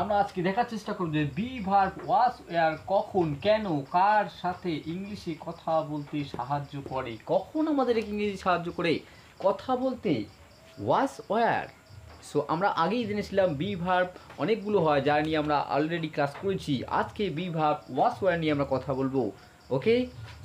আমরা আজকে দেখার চেষ্টা করব যে বি ভার্ব ওয়াজ ওয়্যার কখন কেন কার সাথে ইংলিশে কথা বলতে সাহায্য করে। কখন আমাদের ইংরেজি সাহায্য করে কথা বলতে? ওয়াজ ওয়্যার। সো আমরা আগেই জেনেছিলাম বি ভার্ব অনেকগুলো হয়, যা নিয়ে আমরা অলরেডি ক্লাস করেছি। আজকে বি ভার্ব ওয়াজ ওয়্যার নিয়ে আমরা কথা বলবো। ওকে,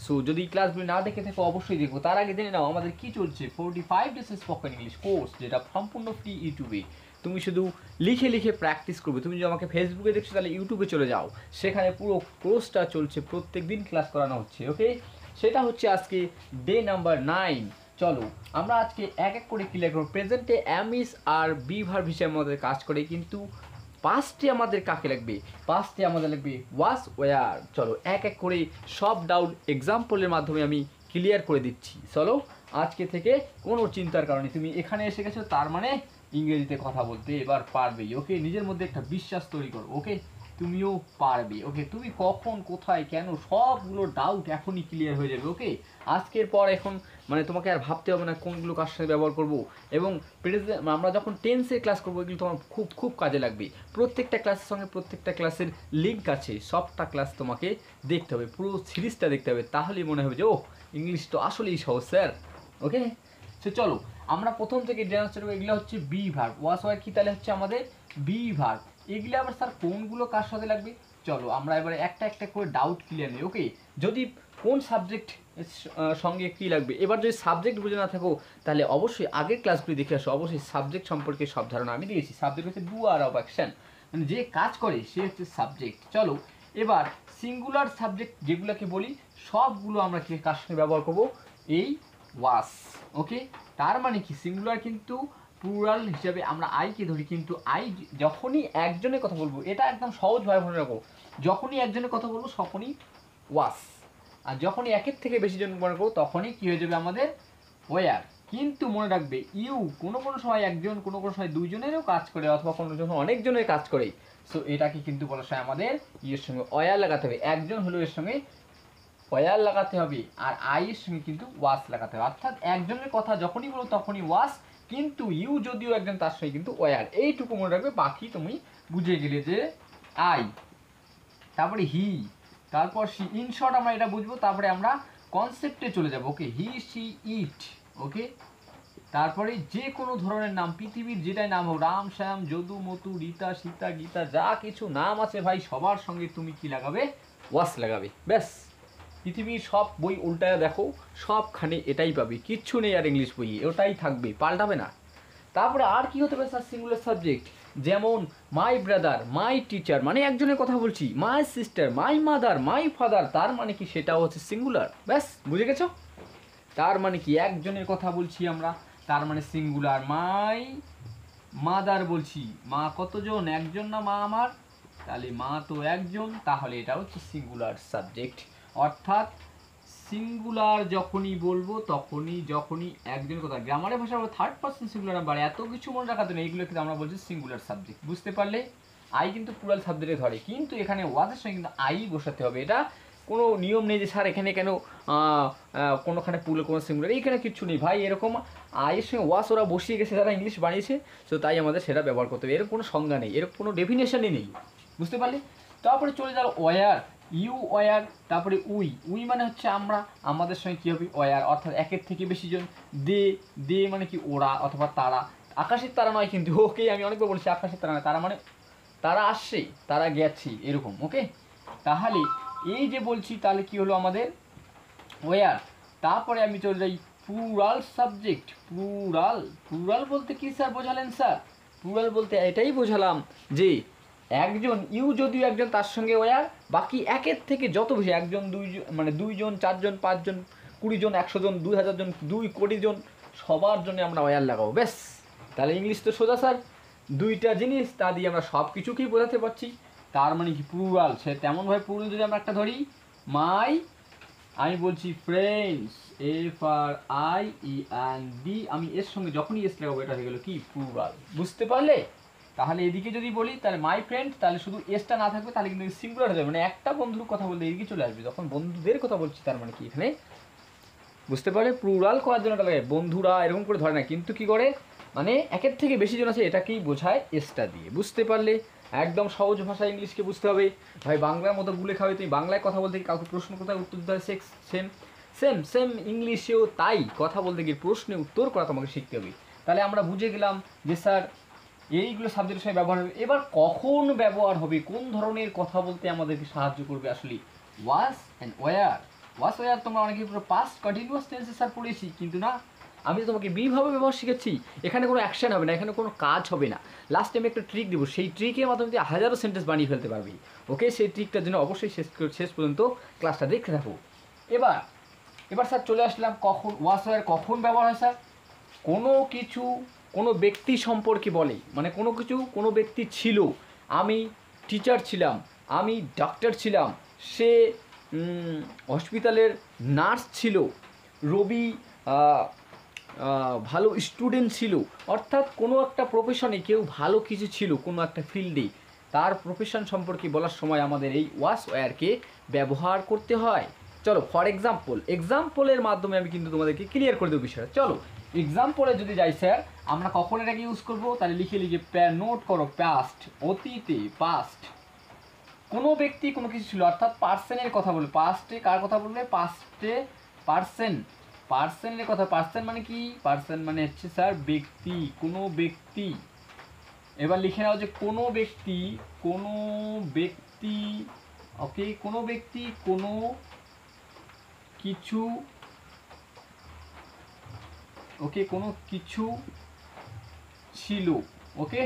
সো যদি ক্লাসগুলো না দেখে থাকো অবশ্যই দেখবো। তার আগে জেনে নাও আমাদের কি চলছে 45 ডেজ স্পোকেন ইংলিশ কোর্স, যেটা সম্পূর্ণ ফ্রি ইউটিউবে। তুমি শুধু লিখে লিখে প্র্যাকটিস করবে। তুমি যদি আমাকে ফেসবুকে দেখছো তাহলে ইউটিউবে চলে যাও, সেখানে পুরো কোর্সটা চলছে, প্রত্যেক দিন ক্লাস করানো হচ্ছে। ওকে, সেটা হচ্ছে আজকে ডে নাম্বার 9। চলো আমরা আজকে এক এক করে ক্লিয়ার করবো। প্রেজেন্টে am is are be verb হিসেবে আমাদের কাজ করে, কিন্তু পাস্টে আমাদের কাকে লাগবে? পাস্টে আমাদের লাগবে ওয়াজ ওয়্যার। চলো এক এক করে সব ডাউট এক্সাম্পলের মাধ্যমে আমি ক্লিয়ার করে দিচ্ছি। চলো আজকে থেকে কোনো চিন্তার কারণে তুমি এখানে এসে গেছো, তার মানে ইংরেজিতে কথা বলতে এবার পারবেই। ওকে, নিজের মধ্যে একটা বিশ্বাস তৈরি করো। ওকে, তুমিও পারবে। ওকে, তুমি কখন কোথায় কেন সবগুলো ডাউট এখনই ক্লিয়ার হয়ে যাবে। ওকে, আজকের পর এখন মানে তোমাকে আর ভাবতে হবে না কোনগুলো কার সাথে ব্যবহার করবো। এবং আমরা যখন টেন্সের ক্লাস করবো এগুলো তোমার খুব খুব কাজে লাগবে। প্রত্যেকটা ক্লাসের সঙ্গে প্রত্যেকটা ক্লাসের লিঙ্ক আছে, সবটা ক্লাস তোমাকে দেখতে হবে, পুরো সিরিজটা দেখতে হবে, তাহলেই মনে হবে যে ও ইংলিশ তো আসলেই সহজ স্যার। ওকে, সো চলো আমরা প্রথম থেকে জানার চেষ্টা করবো। এগুলো হচ্ছে বি ভার্ব। ওয়াজ ওয়্যার কি তাহলে হচ্ছে আমাদের বি ভার্ব। এগুলো আবার স্যার কোনগুলো কার সাথে লাগবে? চলো আমরা এবারে একটা একটা করে ডাউট ক্লিয়ার নিই। ওকে, যদি কোন সাবজেক্ট সঙ্গে কী লাগবে, এবার যদি সাবজেক্ট বুঝে না থাকো তাহলে অবশ্যই আগের ক্লাসগুলি দেখে আসো। অবশ্যই সাবজেক্ট সম্পর্কে সব ধারণা আমি দিয়েছি। সাবজেক্ট হচ্ছে ডুয়ার অফ অ্যাকশন, মানে যে কাজ করে সে হচ্ছে সাবজেক্ট। চলো এবার সিঙ্গুলার সাবজেক্ট যেগুলোকে বলি সবগুলো আমরা কি কার সঙ্গে ব্যবহার করবো? এই ওয়াজ। ওকে, তার মানে কি সিঙ্গুলার কিন্তু প্লুরাল হিসাবে আমরা আইকে ধরি, কিন্তু আই যখনই একজনের কথা বলবো, এটা একদম সহজভাবে মনে রাখো, যখনই একজনের কথা বলবো তখনই ওয়াজ, আর যখনই একের থেকে বেশি জন মনে করবো তখনই কী হয়ে যাবে আমাদের ওয়্যার। কিন্তু মনে রাখবে ইউ কোনো কোনো সময় একজন, কোনো কোনো সময় দুইজনেরও কাজ করে, অথবা কোনো সময় অনেকজনের কাজ করে। সো এটাকে কিন্তু বলার সময় আমাদের ইয়ের সঙ্গে ওয়্যার লাগাতে হবে। একজন হলো এর সঙ্গে ওয়্যার লাগাতে হবে, আর আইয়ের সঙ্গে কিন্তু ওয়াস লাগাতে হবে। অর্থাৎ একজনের কথা যখনই বলো তখনই ওয়াস, কিন্তু ইউ যদিও একজন তার সঙ্গে কিন্তু ওয়্যার। এইটুকু মনে রাখবে, বাকি তুমি বুঝে গেলে যে আই, তারপরে হি, তারপর সি। ইন শর্ট আমরা এটা বুঝবো, তারপরে আমরা কনসেপ্টে চলে যাবো। ওকে, হি সি ইট। ওকে, তারপরে যে কোনো ধরনের নাম, পৃথিবীর যেটাই নাম হোক, রাম শ্যাম যদু মতু রীতা সীতা গীতা যা কিছু নাম আছে ভাই, সবার সঙ্গে তুমি কি লাগাবে? ওয়াস লাগাবে। ব্যাস, পৃথিবীর সব বই উল্টায় দেখো, সবখানে এটাই পাবে, কিচ্ছু নেই আর ইংলিশ বইয়ে, ওটাই থাকবে, পাল্টাবে না। তারপরে আর কি হতে পারে স্যার সিঙ্গুলার সাবজেক্ট? যেমন মাই ব্রাদার, মাই টিচার, মানে একজনের কথা বলছি, my sister, my mother, my father, তার মানে কি সেটাও হচ্ছে সিঙ্গুলার। ব্যাস, বুঝে গেছো? তার মানে কি একজনের কথা বলছি আমরা, তার মানে সিঙ্গুলার। মাই মাদার বলছি, মা কতজন? একজন না মা আমার, তাহলে মা তো একজন, তাহলে এটা হচ্ছে সিঙ্গুলার সাবজেক্ট। অর্থাৎ সিঙ্গুলার যখনই বলবো তখনই, যখনই একজন কথা, গ্রামারের ভাষা থার্ড পার্সন সিঙ্গুলার নাম্বার, এত কিছু মনে রাখাতে নেই, এগুলো কিন্তু আমরা বলছি সিঙ্গুলার সাবজেক্ট। বুঝতে পারলে? আই কিন্তু প্লুরাল সাবজেক্টে ধরে, কিন্তু এখানে ওয়াজের সঙ্গে কিন্তু আই বসাতে হবে। এটা কোনো নিয়ম নেই যে স্যার এখানে কেন কোনোখানে পুরো কোনো সিঙ্গুলার, এইখানে কিচ্ছু নেই ভাই। এরকম আইয়ের সঙ্গে ওয়াস ওরা বসিয়ে গেছে, যারা ইংলিশ বানিয়েছে, তো তাই আমাদের সেটা ব্যবহার করতে হবে। এর কোনো সংজ্ঞা নেই, এর কোনো ডেফিনেশনই নেই। বুঝতে পারলে? তারপরে চলে যাও ওয়্যার, ইউ ওয়্যার, তারপরে উই। উই মানে হচ্ছে আমরা, আমাদের সঙ্গে কী হবে? ওয়্যার, অর্থাৎ একের থেকে বেশি জন। দে, দে মানে কি ওরা অথবা তারা। আকাশের তারা নয় কিন্তু, ওকে আমি অনেকবার বলছি আকাশের তারা নয়, তারা মানে তারা আসছে, তারা গেছে, এরকম। ওকে, তাহলে এই যে বলছি, তাহলে কি হলো আমাদের ওয়্যার। তারপরে আমি চলে যাই প্লুরাল সাবজেক্ট। প্লুরাল, প্লুরাল বলতে কি স্যার বোঝালেন? স্যার প্লুরাল বলতে এটাই বোঝালাম যে একজন, ইউ যদিও একজন, তার সঙ্গে ওয়্যার, বাকি একের থেকে যত বেশি, একজন দুইজন, মানে দুইজন, চারজন, পাঁচজন, 20 জন, 100 জন, 2000 জন, 2 কোটি জন, সবার জন্য আমরা ওয়্যার লাগাবো। ব্যাস, তাহলে ইংলিশ তো সোজা স্যার। দুইটা জিনিস, তা দিয়ে আমরা সব কিছুকেই বোঝাতে পারছি। তার মানে কি প্লুরাল, সে তেমনভাবে প্লুরাল যদি আমরা একটা ধরি, মাই, আমি বলছি friends, F R I E N D, আমি এর সঙ্গে যখনই এস লাগাবো এটা হয়ে গেল কি? প্লুরাল। বুঝতে পারলে? তাহলে এদিকে যদি বলি তাহলে মাই ফ্রেন্ড, তাহলে শুধু এসটা না থাকবে, তাহলে কিন্তু সিঙ্গুলার হয়ে যাবে, মানে একটা বন্ধুর কথা বলতে এদিকে চলে আসবে। যখন বন্ধুদের কথা বলছি তার মানে কি এখানে, বুঝতে পারলে? প্লুরাল করার জন্য এটা লাগে, বন্ধুরা এরকম করে ধরে না, কিন্তু কি করে মানে একের থেকে বেশি জন আছে, এটাকেই বোঝায় এসটা দিয়ে। বুঝতে পারলে? একদম সহজ ভাষায় ইংলিশকে বুঝতে হবে। ভাই বাংলার মতো গুলে খাবে, তুমি বাংলায় কথা বলতে গিয়ে কাউকে প্রশ্ন কোথায় উত্তর দিতে হয় সেম সেম সেম ইংলিশেও তাই, কথা বলতে গিয়ে প্রশ্নে উত্তর করা তোমাকে শিখতে হবে। তাহলে আমরা বুঝে গেলাম যে স্যার এইগুলো সাবজেক্টের সময় ব্যবহার হবে। এবার কখন ব্যবহার হবে, কোন ধরনের কথা বলতে আমাদেরকে সাহায্য করবে আসলে? Was and were. Was were তোমরা অনেকে পুরো পাস্ট কন্টিনিউয়াস টেন্সে স্যার পড়েছি, কিন্তু না, আমি তোমাকে বিভাবে ব্যবহার শিখেছি। এখানে কোনো অ্যাকশন হবে না, এখানে কোনো কাজ হবে না। লাস্টে আমি একটা ট্রিক দেবো, সেই ট্রিকের মাধ্যমে তুমি হাজারো সেন্টেন্স বানিয়ে ফেলতে পারবে। ওকে, সেই ট্রিকটার জন্য অবশ্যই শেষ পর্যন্ত ক্লাসটা দেখতে থাকো। এবার স্যার চলে আসলাম কখন। ওয়াজ ওয়ার কখন ব্যবহার হয় স্যার? কোনো কিছু কোনো ব্যক্তি সম্পর্কে বলে, মানে কোনো কিছু কোনো ব্যক্তি ছিল, আমি টিচার ছিলাম, আমি ডাক্তার ছিলাম, সে হসপিটালের নার্স ছিল, রবি ভালো স্টুডেন্ট ছিল। অর্থাৎ কোনো একটা প্রফেশনে কেউ ভালো কিছু ছিল, কোনো একটা ফিল্ডে, তার প্রফেশন সম্পর্কে বলার সময় আমাদের এই ওয়াজ ওয়্যারকে ব্যবহার করতে হয়। চলো ফর এক্সাম্পলের মাধ্যমে আমি কিন্তু তোমাদেরকে ক্লিয়ার করে দেবো বিষয়টা। চলো এক্সাম্পলে যদি যাই স্যার, আমরা কখন এটাকে ইউজ করবো, তাহলে লিখে নোট করো, পাস্ট, অতীতে, পাস্ট। কোনো ব্যক্তি কোনো কিছু ছিল, অর্থাৎ পার্সনের কথা বলবে। পাস্টে কার কথা বলবে? পাস্টে পার্সনের কথা। পার্সন মানে কি? পার্সন মানে হচ্ছে স্যার ব্যক্তি, কোনো ব্যক্তি। এবার লিখে নাও যে কোনো ব্যক্তি ওকে, কোনো ব্যক্তি কোনো কিছু, ওকে, কোনো কিছু ছিল। ওকে,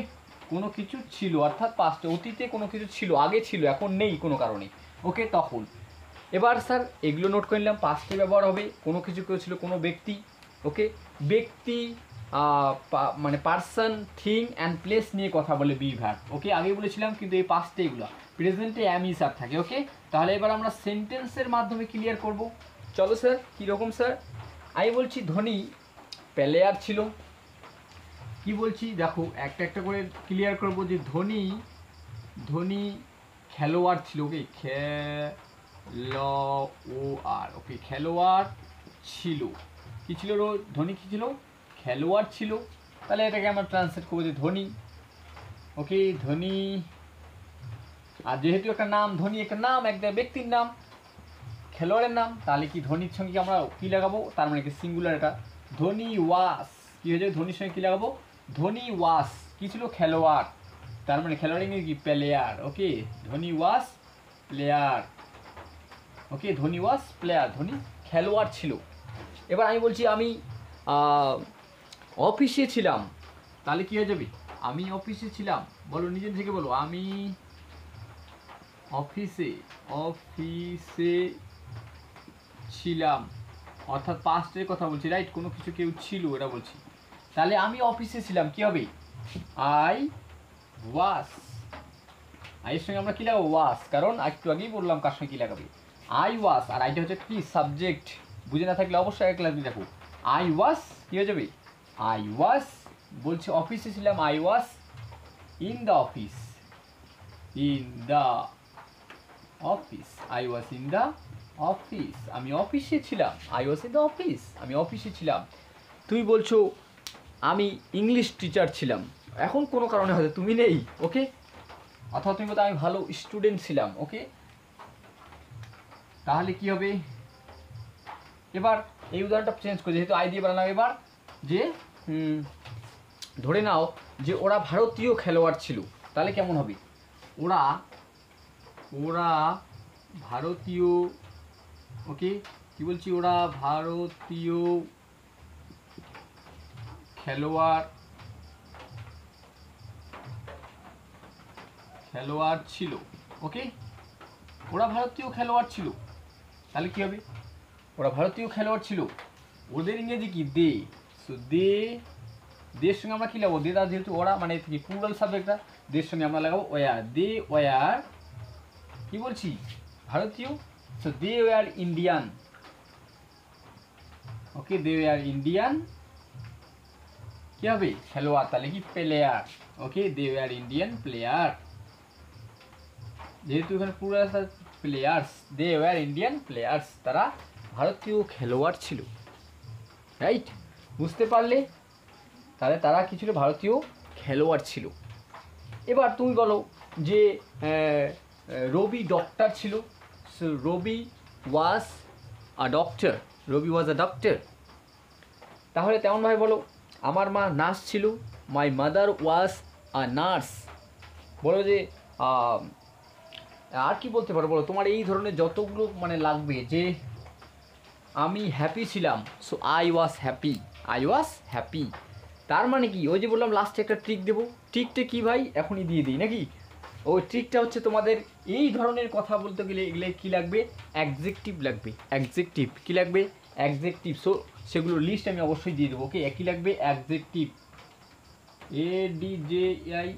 কোনো কিছু ছিল অর্থাৎ পাস্টে, অতীতে কোনো কিছু ছিল, আগে ছিল, এখন নেই কোনো কারণে। ওকে, তখন। এবার স্যার এগুলো নোট করে নিলাম, পাস্টে ব্যবহার হবে, কোনো কিছু কেউ ছিল, কোনো ব্যক্তি। ওকে, ব্যক্তি মানে পার্সন, থিং অ্যান্ড প্লেস নিয়ে কথা বলে বি ভার্ব। ওকে, আগেই বলেছিলাম, কিন্তু এই পাস্টে এগুলো, প্রেজেন্টে অ্যাম ইজ আর থাকে। ওকে, তাহলে এবার আমরা সেন্টেন্সের মাধ্যমে ক্লিয়ার করব। চলো স্যার, কীরকম স্যার? আমি বলছি ধোনি প্লেয়ার ছিল। কি বলছি দেখো, একটা একটা করে ক্লিয়ার করবো যে ধোনি খেলোয়াড় ছিল। ওকে, ওকে, খেলোয়াড় ছিল। কি ছিল? ধোনি কি ছিল? খেলোয়াড় ছিল। তাহলে এটাকে আমরা ট্রান্সলেট করবো যে ধোনি। ওকে, ধোনি, আর যেহেতু একটা নাম, ধোনি একটা নাম, একটা ব্যক্তির নাম, খেলোয়াড়ের নাম, তাহলে কি ধোনির সঙ্গে আমরা কি লাগাবো? তার মানে কি সিঙ্গুলার, এটা ধোনি ওয়াস। কি হয়ে যাবে? ধোনির সঙ্গে কি লাগাবো? ধোনি ওয়াস কি ছিল? খেলোয়াড়। তার মানে খেলোয়াড় ইংরেজি কি? প্লেয়ার। ওকে, ধোনি ওয়াস প্লেয়ার। ওকে, ধোনি ওয়াস প্লেয়ার, ধোনি খেলোয়াড় ছিল। এবার আমি বলছি আমি অফিসে ছিলাম, তাহলে কি হয়ে যাবে? আমি অফিসে ছিলাম, বলো নিজে থেকে বলো, আমি অফিসে ছিলাম, অর্থাৎ পাস্টের কথা বলছি, রাইট? কোনো কিছু কেউ ছিল এটা বলছি। তাহলে আমি অফিসে ছিলাম, কি হবে? I was. আইয়ের সঙ্গে আমরা কি লাগাবো? ওয়াস, কারণ একটু আগেই বললাম কার সঙ্গে কি লাগাবে। আই ওয়াস, আর আইটা হচ্ছে কি? সাবজেক্ট। বুঝে না থাকলে অবশ্যই এক লাগবে। দেখো আই ওয়াস কি হয়ে যাবে? আই ওয়াস, বলছি অফিসে ছিলাম, I was in the office. I was in the office, আমি অফিসে ছিলাম। I was in the office, আমি অফিসে ছিলাম। তুমি বলছো আমি ইংলিশ টিচার ছিলাম, এখন কোনো কারণে হয়তো তুমি নেই। ওকে, অথবা তুমি বলতো আমি ভালো স্টুডেন্ট ছিলাম। ওকে, তাহলে কি হবে? এবার এই উদাহরণটা চেঞ্জ করে, যেহেতু আই দিয়ে বানালাম, এবার যে ধরে নাও যে ওরা ভারতীয় খেলোয়াড় ছিল, তাহলে কেমন হবে? ওরা ভারতীয়, ওকে, কি বলছি? ওরা ভারতীয় খেলোয়াড় ছিল। ওকে, ওরা ভারতীয় খেলোয়াড় ছিল, তাহলে কি হবে? ওরা ভারতীয় খেলোয়াড় ছিল, ওদের ইংরেজি কি? দে। সো দের সঙ্গে আমরা কি লাগাবো? দে, তার যেহেতু ওরা মানে কি প্লুরাল সাবজেক্টটা, দের সঙ্গে আমরা লাগাবো ওয়ার। দে ওয়ার কি বলছি? ভারতীয়। So they were Indian. Okay, they were Indian, কি হবে? খেলোয়াড়, তাহলে কি? Player. Okay, they were Indian player, যেহেতু এখানে plural players, they were Indian players, তারা ভারতীয় খেলোয়াড় ছিল। রাইট, বুঝতে পারলে? তাহলে তারা কি ছিল? ভারতীয় খেলোয়াড় ছিল। এবার তুমি বলো যে রবি ডক্টর ছিল, so Rabi was a doctor, Rabi was a doctor. তাহলে তেমনভাবে বলো, আমার মা নার্স ছিল, my mother was a nurse. বলো যে আর কি বলতে পারো বলো, তোমার এই ধরনের যতগুলো মানে লাগবে, যে আমি হ্যাপি ছিলাম, so I was happy, I was happy. তার মানে কি, ওই যে বললাম লাস্টে একটা ট্রিক দেবো, ট্রিকটা কী ভাই এখনই দিয়ে দিই নাকি? ওই ট্রিকটা হচ্ছে তোমাদের এই ধরনের কথা বলতে গেলে এগুলো কী লাগবে, অ্যাডজেক্টিভ লাগবে, অ্যাডজেক্টিভ কী লাগবে, অ্যাডজেক্টিভ। সো সেগুলো লিস্ট আমি অবশ্যই দিয়ে দেবো, ওকে? কী লাগবে, অ্যাডজেক্টিভ, ADJEI,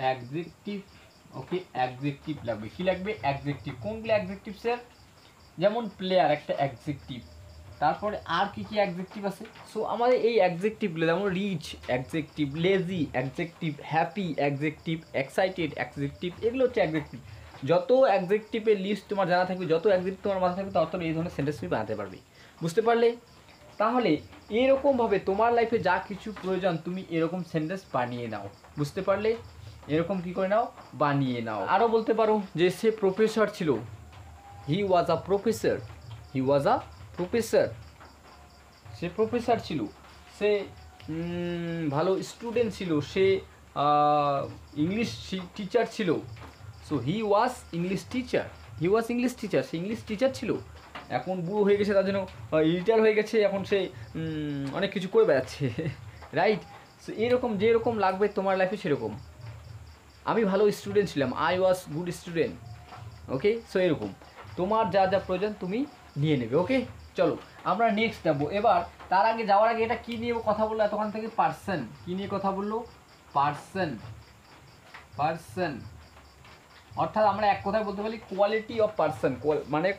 অ্যাডজেক্টিভ, ওকে? অ্যাডজেক্টিভ লাগবে, কী লাগবে, অ্যাডজেক্টিভ। কোনগুলো অ্যাডজেক্টিভ স্যার? যেমন প্লেয়ার একটা অ্যাডজেক্টিভ, তারপরে আর কি কি অ্যাডজেক্টিভ আছে? সো আমাদের এই অ্যাডজেক্টিভগুলো যেমন rich adjective, lazy adjective, happy adjective, excited adjective, এগুলো হচ্ছে অ্যাডজেক্টিভ। যত অ্যাডজেক্টিভের লিস্ট তোমার জানা থাকবে, যত অ্যাডজেক্টিভ তোমার মাথায় থাকবে, তত এই ধরনের সেন্টেন্স তুমি বানাতে পারবে। বুঝতে পারলে? তাহলে এরকমভাবে তোমার লাইফে যা কিছু প্রয়োজন তুমি এরকম সেন্টেন্স বানিয়ে নাও। বুঝতে পারলে? এরকম কী করে নাও, বানিয়ে নাও। আরও বলতে পারো যে সে প্রফেসর ছিল, he was a professor, he was a professor, সে প্রফেসর ছিল। সে ভালো স্টুডেন্ট ছিল, সে ইংলিশ টিচার ছিল, so he was English teacher, he was English teacher, সে ইংলিশ টিচার ছিল। এখন বুড়ো হয়ে গেছে, তার জন্য রিটায়ার হয়ে গেছে, এখন সে অনেক কিছু করে বেড়াচ্ছে, রাইট? সো এরকম যেরকম লাগবে তোমার লাইফে সেরকম। আমি ভালো স্টুডেন্ট ছিলাম, I was good student, okay? So এরকম তোমার যা যা প্রয়োজন তুমি নিয়ে নেবে, ওকে? চলো আমরা নেক্সট যাবো। এবার তার আগে যাওয়ার আগে এটা কী নিয়ে কথা বললো এতক্ষণ থেকে, পার্সন। কী নিয়ে কথা বললো, পার্সন, পার্সন। অর্থাৎ আমরা এক কথায় বলতে পারি কোয়ালিটি অফ পার্সন, মানে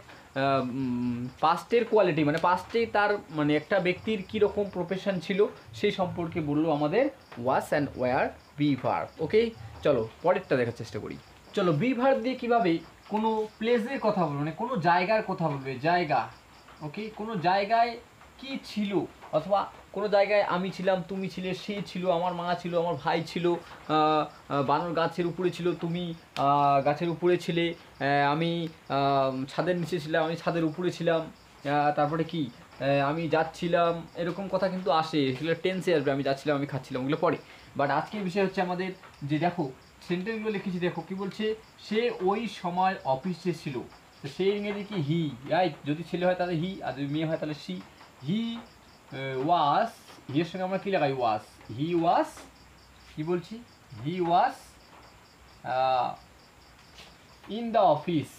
পাস্টের কোয়ালিটি, মানে পাস্টে তার মানে একটা ব্যক্তির কীরকম প্রফেশন ছিল সেই সম্পর্কে বললো আমাদের ওয়াস অ্যান্ড ওয়ার বি ভার্ব, ওকে? চলো পরেরটা দেখার চেষ্টা করি। চলো বি ভার্ব দিয়ে কীভাবে কোনো প্লেসের কথা বলবে, মানে কোনো জায়গার কথা বলবে, জায়গা, ওকে? কোনো জায়গায় কি ছিল, অথবা কোনো জায়গায় আমি ছিলাম, তুমি ছিলে, সে ছিল, আমার মা ছিল, আমার ভাই ছিল, বানর গাছের উপরে ছিল, তুমি গাছের উপরে ছিলে, আমি ছাদের নিচে ছিলাম, আমি ছাদের উপরে ছিলাম, তারপরে কি আমি যাচ্ছিলাম, এরকম কথা কিন্তু আসে, সেগুলো টেন্সে আসবে, আমি যাচ্ছিলাম, আমি খাচ্ছিলাম, ওগুলো পরে। বাট আজকের বিষয় হচ্ছে আমাদের যে দেখো সেন্টেন্সগুলো লিখেছি, দেখো কি বলছে, সে ওই সময় অফিসে ছিল। তো সেই ইংরেজি কি, হি, রাইট? যদি ছেলে হয় তাহলে হি, আর যদি মেয়ে হয় তাহলে সি। হি ওয়াস, হিয়ের সঙ্গে আমরা কী লাগাই, ওয়াস, হি ওয়াস, কী বলছি, he was in the office,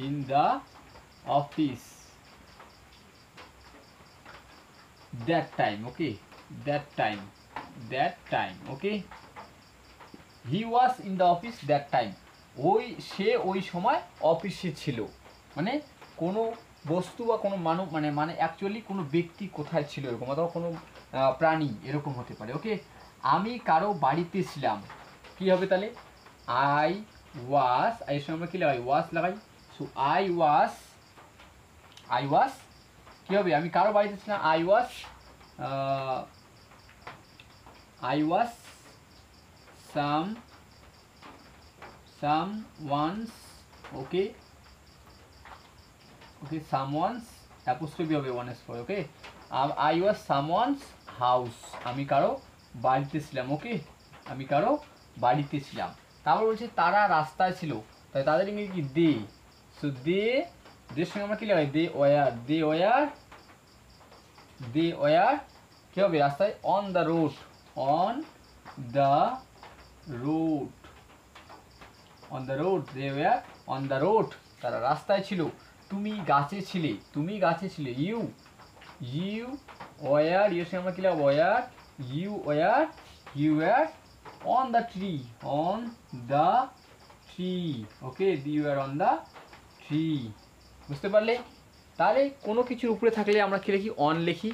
in the office that time, okay? That time, that time, okay? He was in the office that time, ওই সে ওই সময় অফিসে ছিল, মানে কোনো বস্তু বা কোনো মানব, মানে অ্যাকচুয়ালি কোনো ব্যক্তি কোথায় ছিল এরকম, অথবা কোনো প্রাণী এরকম হতে পারে, ওকে? আমি কারো বাড়িতে ছিলাম, কী হবে তাহলে, আই ওয়াজ, এর সঙ্গে আমরা কী লাগাই, ওয়াজ লাগাই। সো আই ওয়াজ কী হবে, আমি কারো বাড়িতে ছিলাম, I was someone's, okay, someone's apostrophe হবে one s for, okay? I was someone's house, আমি কারো বাড়িতে ছিলাম, ওকে? আমি কারো বাড়িতে ছিলাম। তারপর বলছে তারা রাস্তায় ছিল, তাই তাদের ইংরেজি কি, দে। সো দের সঙ্গে আমরা কি লাগাই, দে ওয়ার, কী হবে রাস্তায়, on the road, on the road, on the road, they were on the road, তারা রাস্তায় ছিল। তুমি গাছে ছিলে, ইউ ওয়ার, ইউর সঙ্গে আমরা কী লাগাবো, were, you were on the tree, okay? You were on the tree. বুঝতে পারলে? তাহলে কোনো কিছুর উপরে থাকলে আমরা কী লিখি, অন লিখি,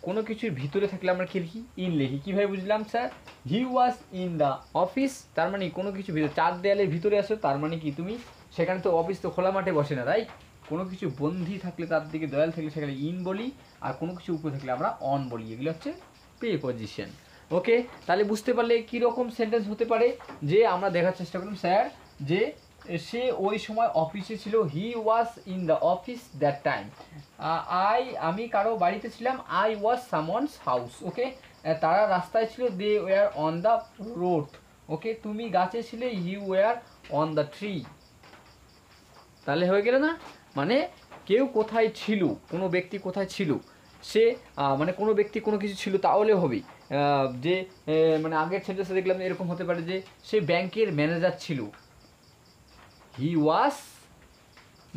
কোনো কিছুর ভিতরে থাকলে আমরা কী লিখি, ইন লিখি। কীভাবে বুঝলাম sir, he was in the office, তার মানে কোনো কিছু ভিতরে, চার দেয়ালের ভিতরে আসো, তার মানে কি তুমি সেখানে তো অফিস তো খোলা মাঠে বসে না, রাইট? কোনো কিছু বন্ধি থাকলে, তার দিকে দেয়াল থাকলে সেখানে ইন বলি, আর কোনো কিছু উপরে থাকলে আমরা অন বলি, এগুলো হচ্ছে প্রিপজিশন। ওকে, তাহলে বুঝতে পারলে কীরকম সেন্টেন্স হতে পারে, যে আমরা দেখার চেষ্টা করলাম স্যার যে সে ওই সময় অফিসে ছিল, he was in the office that time. আমি কারো বাড়িতে ছিলাম, I was someone's house. Okay, তারা রাস্তায় ছিল, they were on the road. Okay, তুমি গাছে ছিলে, you were on the tree. তাহলে হয়ে গেল না, মানে কেউ কোথায় ছিল, কোনো ব্যক্তি কোথায় ছিল, সে মানে কোনো ব্যক্তি কোনো কিছু ছিল, তাহলে হবে যে মানে আগের সেন্টেন্সে দেখলাম এরকম হতে পারে যে সে ব্যাংকের ম্যানেজার ছিল, he was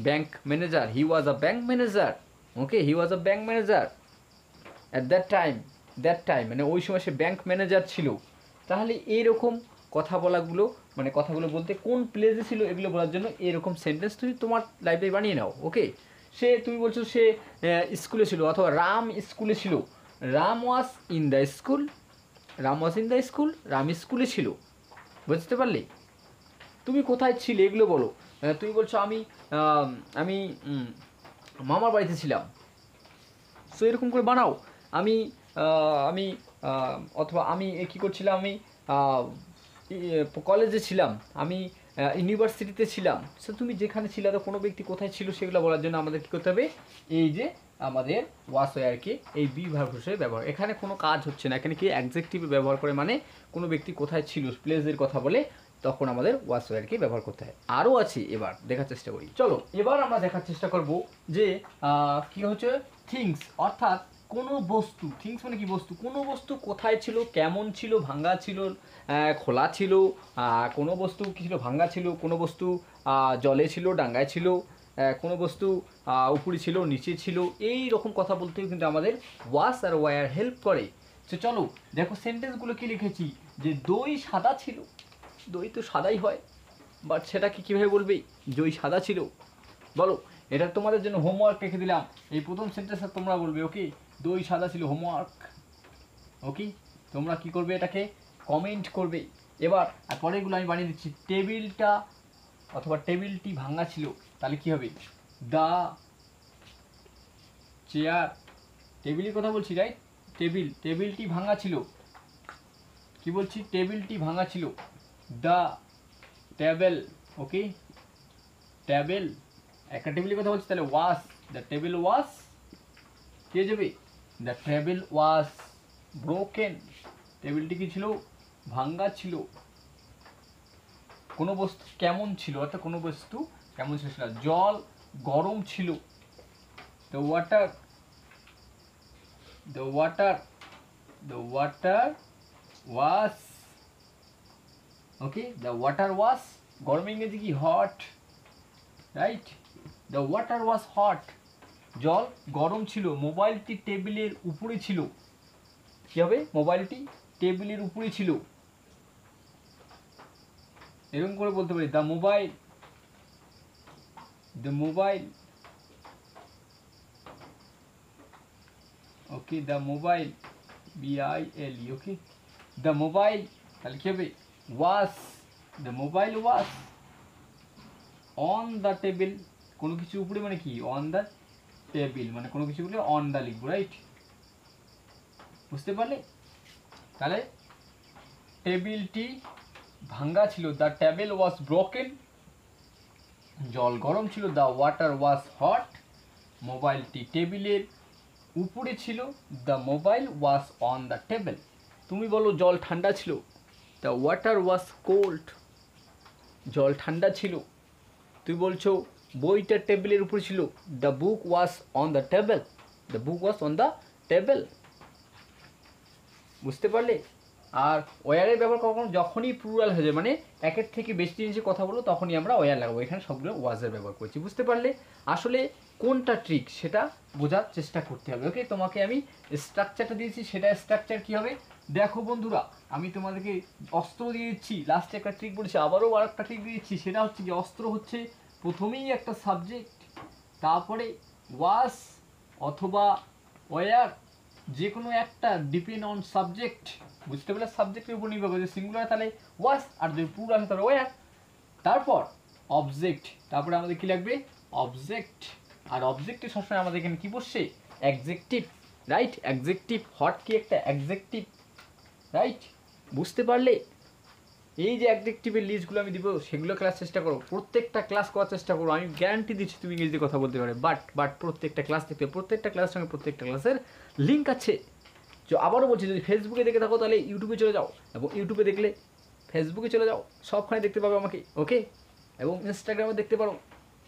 bank manager, he was a bank manager. Okay, he was a bank manager at that time মানে ওই সময় সে ব্যাংক ম্যানেজার ছিল। তাহলে এইরকম কথা বলাগুলো, মানে কথাগুলো বলতে কোন প্লেসে ছিল এগুলো বলার জন্য এরকম সেন্টেন্স তুমি তোমার লাইফে বানিয়ে নাও। ওকে, সে তুমি বলছো সে স্কুলে ছিল, অথবা রাম স্কুলে ছিল, রাম ওয়াজ in the school, Ram was in the school, Ram স্কুলে ছিল। বুঝতে পারলে? তুমি কোথায় ছিলে এগুলো বলো। তুমি বলছো আমি আমি মামার বাড়িতে ছিলাম, সো এরকম করে বানাও। আমি আমি অথবা আমি কী করছিলাম, আমি কলেজে ছিলাম, আমি ইউনিভার্সিটিতে ছিলাম। সো তুমি যেখানে ছিলে, তো কোনো ব্যক্তি কোথায় ছিল সেগুলো বলার জন্য আমাদের কী করতে হবে, এই যে আমাদের ওয়াজ ওয়্যারকে এই বি ভার্ব হিসেবে ব্যবহার। এখানে কোনো কাজ হচ্ছে না, এখানে কি অ্যাডজেক্টিভ ব্যবহার করে, মানে কোনো ব্যক্তি কোথায় ছিল প্লেসের কথা বলে, তখন আমাদের ওয়াজ ওয়্যারকে ব্যবহার করতে হয়। আরও আছে, এবার দেখার চেষ্টা করি। চলো এবার আমরা দেখার চেষ্টা করব যে কী হচ্ছে থিংস, অর্থাৎ কোনো বস্তু। থিংস মানে কি বস্তু, কোনো বস্তু কোথায় ছিল, কেমন ছিল, ভাঙ্গা ছিল, খোলা ছিল, কোনো বস্তু কী ছিল, ভাঙ্গা ছিল, কোনো বস্তু জলে ছিল, ডাঙ্গায় ছিল, কোনো বস্তু উপরে ছিল, নিচে ছিল, এই রকম কথা বলতেও কিন্তু আমাদের ওয়াজ আর ওয়্যার হেল্প করে। তো চলো দেখো সেন্টেন্সগুলো কি লিখেছি, যে দই সাদা ছিল, দই তো সাদাই হয়, বাট সেটাকে কীভাবে বলবে, দই সাদা ছিল। বলো, এটা তোমাদের জন্য হোমওয়ার্ক রেখে দিলাম, এই প্রথম সেন্টেন্সটা তোমরা বলবে। ওকে, দই সাদা ছিল, হোমওয়ার্ক। ওকে, তোমরা কি করবে, এটাকে কমেন্ট করবে। এবার আর পরেরগুলো আমি বানিয়ে দিচ্ছি, টেবিলটা অথবা টেবিলটি ভাঙা ছিল, তাহলে কি হবে, দ্য চেয়ার, টেবিলের কথা বলছি রাইট, টেবিলটি ভাঙা ছিল, কি বলছি, টেবিলটি ভাঙা ছিল, দ্য টেবিল। ওকে, টেবিল, একটা টেবিলের কথা বলছি, তাহলে ওয়াস, দ্য টেবিল ওয়াস, কি হয়ে যাবে, দ্য টেবিল ওয়াস ব্রোকেন, টেবিলটি কি ছিল, ভাঙ্গা ছিল। কোনো বস্তু কেমন ছিল, অর্থাৎ কোনো বস্তু কেমন ছিল সেটা, জল গরম ছিল, the water was, okay, the water was, গরম ইংরেজি কি, hot, right, the water was hot, জল গরম ছিল। মোবাইলটি টেবিলের উপরে ছিল, কী হবে, মোবাইলটি টেবিলের উপরে ছিল। এরকম করে বলতে পারি, the mobile, okay, the mobile, BILE, okay, the mobile, তাহলে কী হবে, was, the mobile was on the table, কোনো কিছু উপরে মানে কি, অন দ্য টেবিল, মানে কোনো কিছু উপরে অন দ্য লিখবো, রাইট, বুঝতে পারলে? তাহলে টেবিলটি ভাঙ্গা ছিল, দ্য টেবিল ওয়াজ ব্রোকেন, জল গরম ছিল, দ্য ওয়াটার ওয়াজ হট, মোবাইলটি টেবিলের উপরে ছিল, the mobile was on the table. তুমি বলো জল ঠান্ডা ছিল, দ্য ওয়াটার ওয়াজ কোল্ড, জল ঠান্ডা ছিল। তুই বলছো বইটা টেবিলের উপরে ছিল, the book was on the table, the book was on the table. বুঝতে পারলে? আর ওয়ারের ব্যবহার কখনো যখনই প্লুরাল হয়ে যায়, মানে একের থেকে বেশি জিনিসের কথা বলো, তখনই আমরা ওয়ার লাগাবো। এখানে সবগুলো ওয়াজের ব্যবহার করছি। বুঝতে পারলে? আসলে কোনটা ট্রিক সেটা বোঝার চেষ্টা করতে হবে। ওকে, তোমাকে আমি স্ট্রাকচারটা দিয়েছি, সেটা স্ট্রাকচার কী হবে দেখো বন্ধুরা। আমি তোমাদেরকে অস্ত্র দিয়ে দিচ্ছি, লাস্টে একটা ট্রিক বলেছি, আবারও আর একটা ট্রিক দিয়েছি। সেটা হচ্ছে কি, অস্ত্র হচ্ছে প্রথমেই একটা সাবজেক্ট, তারপরে ওয়াজ অথবা ওয়ার, যে কোনো একটা ডিপেন্ড অন সাবজেক্ট। বুঝতে পারলে? সাবজেক্টের উপর নির্ভর করে, সিঙ্গুলার তাহলে ওয়াজ, আর যদি প্লুরাল তাহলে ওয়ার। তারপর অবজেক্ট, তারপরে আমাদের কি লাগবে, অবজেক্ট। আর অবজেক্টের সবসময় আমাদের এখানে কি বসছে, অ্যাডজেক্টিভ, রাইট, অ্যাডজেক্টিভ। হট কি একটা অ্যাডজেক্টিভ, রাইট? বুঝতে পারলে? এই যে অ্যাডজেক্টিভের লিস্টগুলো আমি দিব সেগুলো ক্লাস চেষ্টা করো, প্রত্যেকটা ক্লাস করার চেষ্টা করো। আমি গ্যারান্টি দিচ্ছি তুমি ইংরেজিতে কথা বলতে পারবে। বাট প্রত্যেকটা ক্লাস দেখতে, প্রত্যেকটা ক্লাসের সঙ্গে প্রত্যেকটা ক্লাসের লিঙ্ক আছে। তো আবারও বলছি, যদি ফেসবুকে দেখে থাকো তাহলে ইউটিউবে চলে যাও, এবং ইউটিউবে দেখলে ফেসবুকে চলে যাও, সবখানে দেখতে পাবে আমাকে। ওকে? এবং ইনস্টাগ্রামে দেখতে পারো।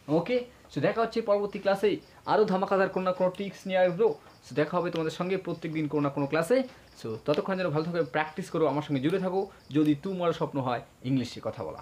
ওকে? সো দেখা হচ্ছে পরবর্তী ক্লাসে আরও ধামাকাদার কোনো না কোনো টিক্স নিয়ে আসবো। সো দেখা হবে তোমাদের সঙ্গে প্রত্যেক দিন কোনো না কোনো ক্লাসে। সো ততক্ষণ যেন ভালো থাকো, প্র্যাকটিস করো, আমার সঙ্গে জুড়ে থাকো, যদি তোমার স্বপ্ন হয় ইংলিশে কথা বলা।